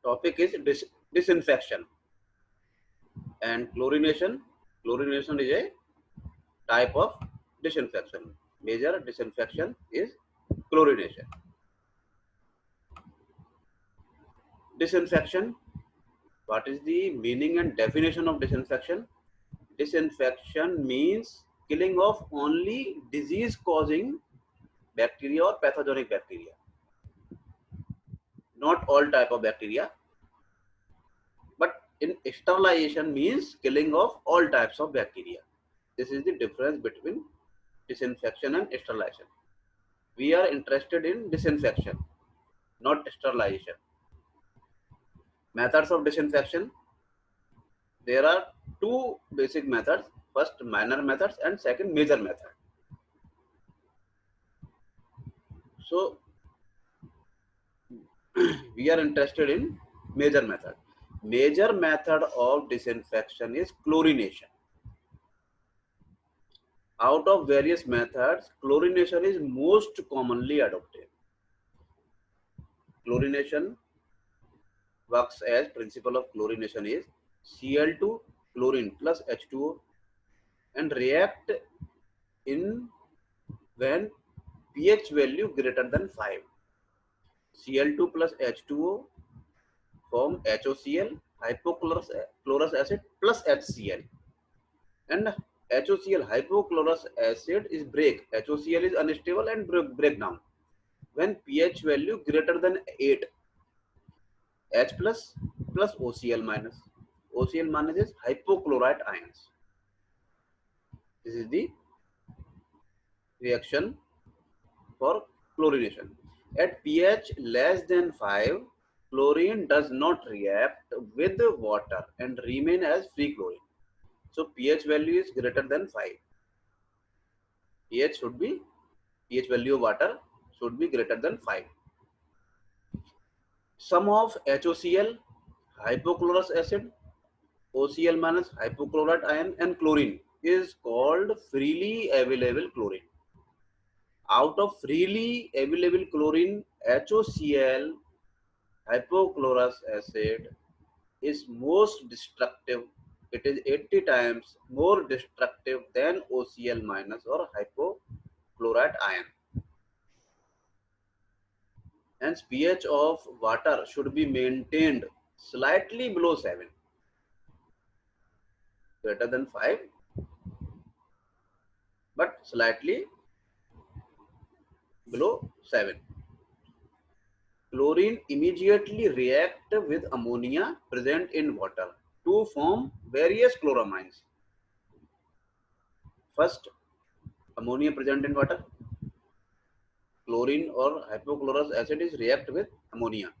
topic is disinfection and chlorination. Chlorination is a type of disinfection. Major disinfection is chlorination. Disinfection. What is the meaning and definition of disinfection? Disinfection means killing of only disease causing bacteria or pathogenic bacteria. Not all type of bacteria, but in sterilization means killing of all types of bacteria. This is the difference between disinfection and sterilization. We are interested in disinfection, not sterilization. Methods of disinfection. There are two basic methods. First, minor methods, and second, major method. So we are interested in major method. Major method of disinfection is chlorination. Out of various methods, chlorination is most commonly adopted. Chlorination works as principle of chlorination is Cl2 chlorine plus H2O and react in when pH value greater than 5. Cl2 plus H2O form HOCl, hypochlorous acid plus HCl. And HOCl, hypochlorous acid, is break. HOCl is unstable and break down when pH value greater than 8. H plus plus OCl minus. OCl minus is hypochlorite ions. This is the reaction for chlorination. At pH less than 5, chlorine does not react with water and remain as free chlorine. So pH value is greater than 5. pH value of water should be greater than 5. Sum of HOCl, hypochlorous acid, OCl minus hypochlorite ion and chlorine is called freely available chlorine. Out of freely available chlorine, HOCl, hypochlorous acid, is most destructive. It is 80 times more destructive than OCl minus or hypochlorite ion. Hence, pH of water should be maintained slightly below 7. Greater than 5, but slightly below 7. Chlorine immediately react with ammonia present in water to form various chloramines. First, ammonia present in water. Chlorine or hypochlorous acid is react with ammonia.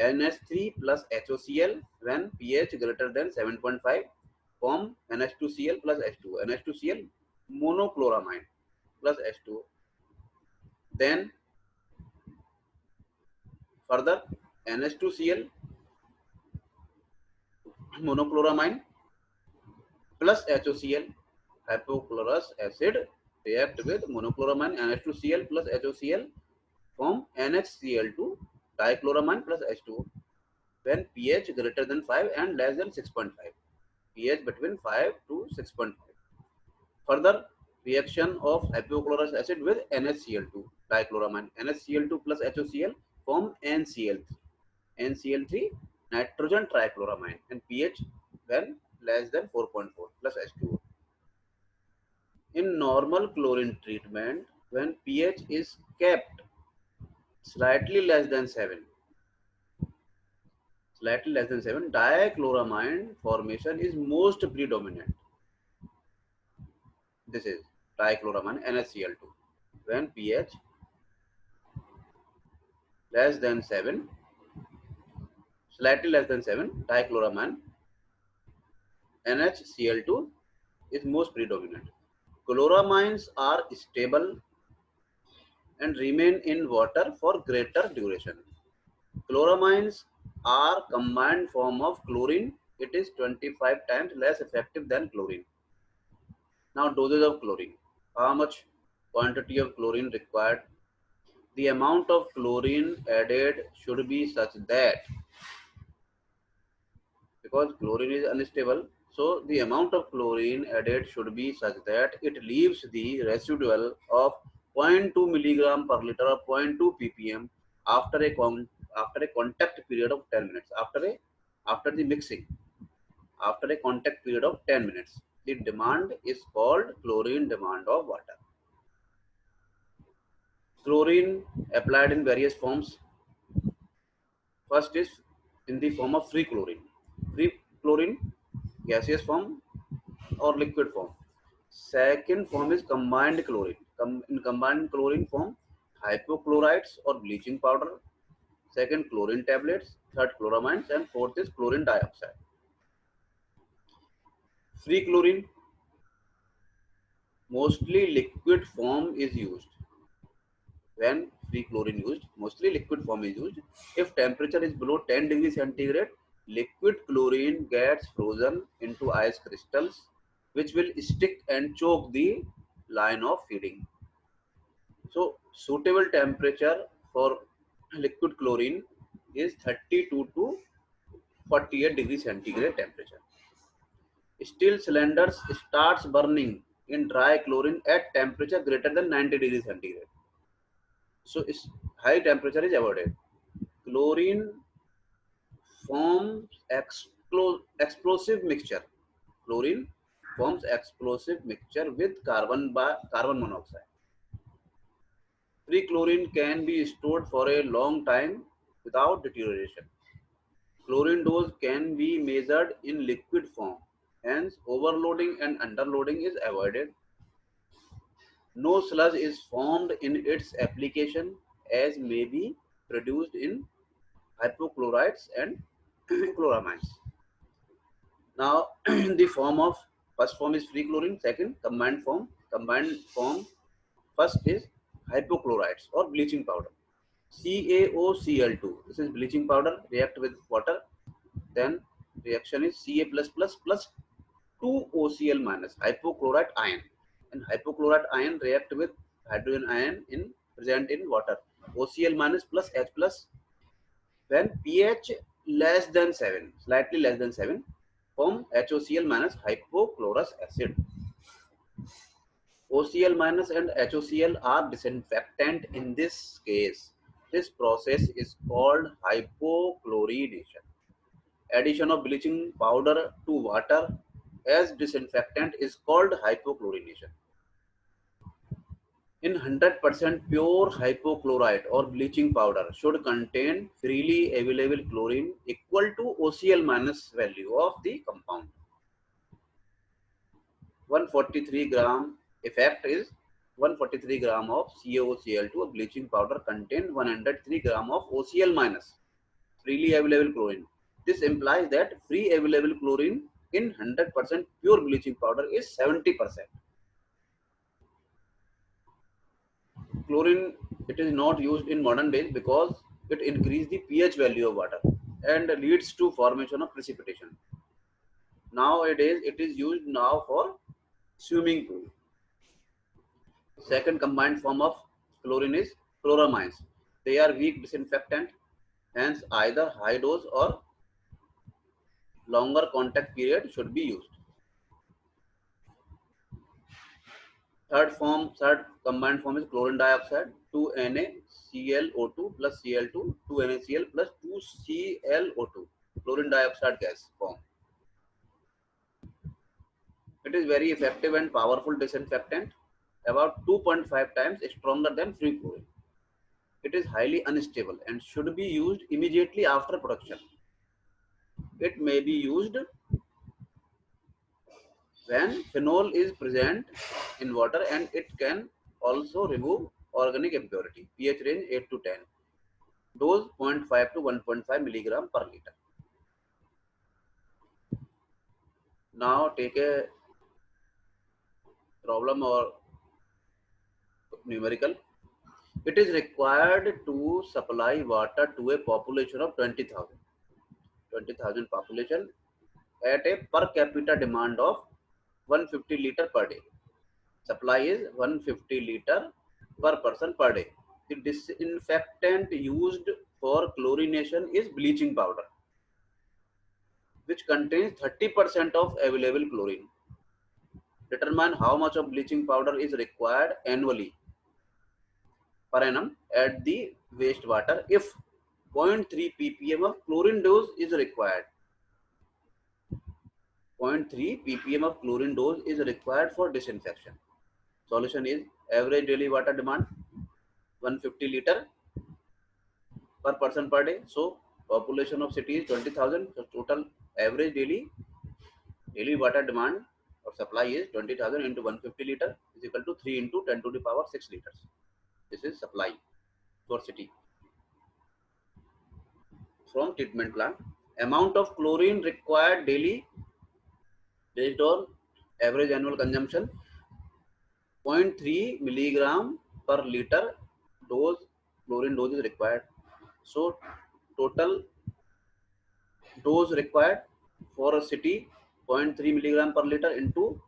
NH3 plus HOCl when pH greater than 7.5 form NH2Cl plus H2O. NH2Cl monochloramine plus H2O. Then further NH2Cl monochloramine plus HOCl, hypochlorous acid react with monochloramine NH2Cl plus HOCl form NHCl2 dichloramine plus H2O when pH greater than 5 and less than 6.5. pH between 5 to 6.5. Further reaction of hypochlorous acid with NHCl2 dichloramine. NHCl2 plus HOCl form NCl3. NCl3 nitrogen trichloramine and pH when less than 4.4 plus H2O. In normal chlorine treatment, when pH is kept slightly less than 7, dichloramine formation is most predominant. This is dichloramine NaCl2. When pH less than 7, slightly less than 7, dichloramine NaCl2 is most predominant. Chloramines are stable and remain in water for greater duration. Chloramines are combined form of chlorine. It is 25 times less effective than chlorine. Now dosage of chlorine. How much quantity of chlorine required? The amount of chlorine added should be such that because chlorine is unstable. So the amount of chlorine added should be such that it leaves the residual of 0.2 milligram per liter or 0.2 ppm after a contact period of 10 minutes. After the mixing, after a contact period of 10 minutes. The demand is called chlorine demand of water. Chlorine applied in various forms. First is in the form of free chlorine. Free chlorine, gaseous form or liquid form. Second form is combined chlorine. In combined chlorine form, hypochlorites or bleaching powder. Second, chlorine tablets. Third, chloramines. And fourth is chlorine dioxide. Free chlorine, mostly liquid form is used. When free chlorine used, mostly liquid form is used. If temperature is below 10 degrees centigrade, liquid chlorine gets frozen into ice crystals, which will stick and choke the line of feeding. So suitable temperature for liquid chlorine is 32 to 48 degrees centigrade temperature. Steel cylinders starts burning in dry chlorine at temperature greater than 90 degrees centigrade. So high temperature is avoided. Chlorine forms explosive mixture. Chlorine forms explosive mixture with carbon monoxide. Free chlorine can be stored for a long time without deterioration. Chlorine dose can be measured in liquid form. Hence, overloading and underloading is avoided. No sludge is formed in its application as may be produced in hypochlorites and chloramines. Now, the form of first form is free chlorine. Second, combined form. Combined form first is hypochlorites or bleaching powder. CaOCl2. This is bleaching powder. React with water. Then reaction is Ca++ plus 2OCl minus hypochlorite ion. And hypochlorite ion react with hydrogen ion present in water. OCl minus plus H plus. When pH less than 7, slightly less than 7, form HOCl minus hypochlorous acid. OCl minus and HOCl are disinfectant in this case. This process is called hypochlorination. Addition of bleaching powder to water as disinfectant is called hypochlorination. In 100% pure hypochlorite or bleaching powder should contain freely available chlorine equal to OCl minus value of the compound. 143 gram effect is 143 gram of CaOCl2 of bleaching powder contain 103 gram of OCl minus freely available chlorine. This implies that free available chlorine in 100% pure bleaching powder is 70%. Chlorine, it is not used in modern days because it increases the pH value of water and leads to formation of precipitation. Nowadays, it is used now for swimming pool. Second combined form of chlorine is chloramines. They are weak disinfectant, hence either high dose or longer contact period should be used. Third combined form is chlorine dioxide, 2NaClO2 plus Cl2, 2NaCl plus 2ClO2, chlorine dioxide gas form. It is very effective and powerful disinfectant, about 2.5 times stronger than free chlorine. It is highly unstable and should be used immediately after production. It may be used when phenol is present in water, and it can also remove organic impurity. pH range 8 to 10. Dose 0.5 to 1.5 milligram per liter. Now take a problem or numerical. It is required to supply water to a population of 20,000. 20,000 population at a per capita demand of 150 liter per day. Supply is 150 liter per person per day. The disinfectant used for chlorination is bleaching powder. which contains 30% of available chlorine. Determine how much of bleaching powder is required annually per annum at the wastewater if 0.3 ppm of chlorine dose is required. 0.3 ppm of chlorine dose is required for disinfection. Solution is average daily water demand 150 liter per person per day. So population of city is 20,000. So total average daily water demand or supply is 20,000 into 150 liter is equal to 3 into 10 to the power 6 liters. This is supply for city from treatment plant. Amount of chlorine required daily based on average annual consumption 0.3 milligram per liter dose chlorine dose is required. So total dose required for a city 0.3 milligram per liter into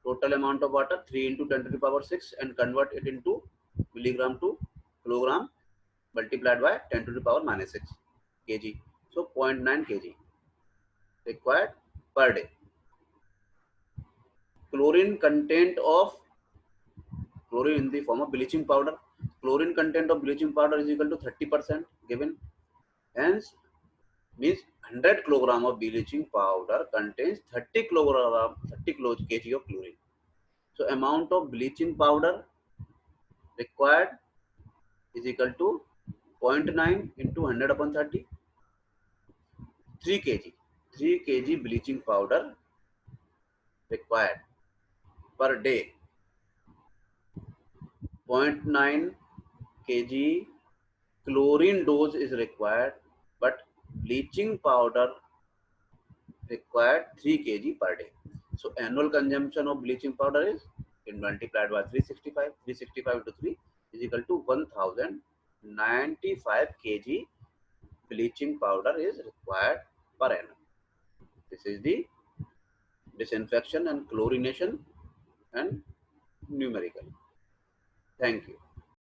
total amount of water 3 into 10 to the power 6 and convert it into milligram to kilogram multiplied by 10 to the power minus 6 kg. So 0.9 kg required per day. Chlorine content of chlorine in the form of bleaching powder. Chlorine content of bleaching powder is equal to 30% given. Hence means 100 kilogram of bleaching powder contains 30 kg of chlorine. So amount of bleaching powder required is equal to 0.9 into 100 upon 30, 3 kg. 3 kg bleaching powder required per day. 0.9 kg chlorine dose is required, but bleaching powder required 3 kg per day. So annual consumption of bleaching powder is multiplied by 365. 365 into 3 is equal to 1095 kg bleaching powder is required per annum. This is the disinfection and chlorination and numerical. Thank you.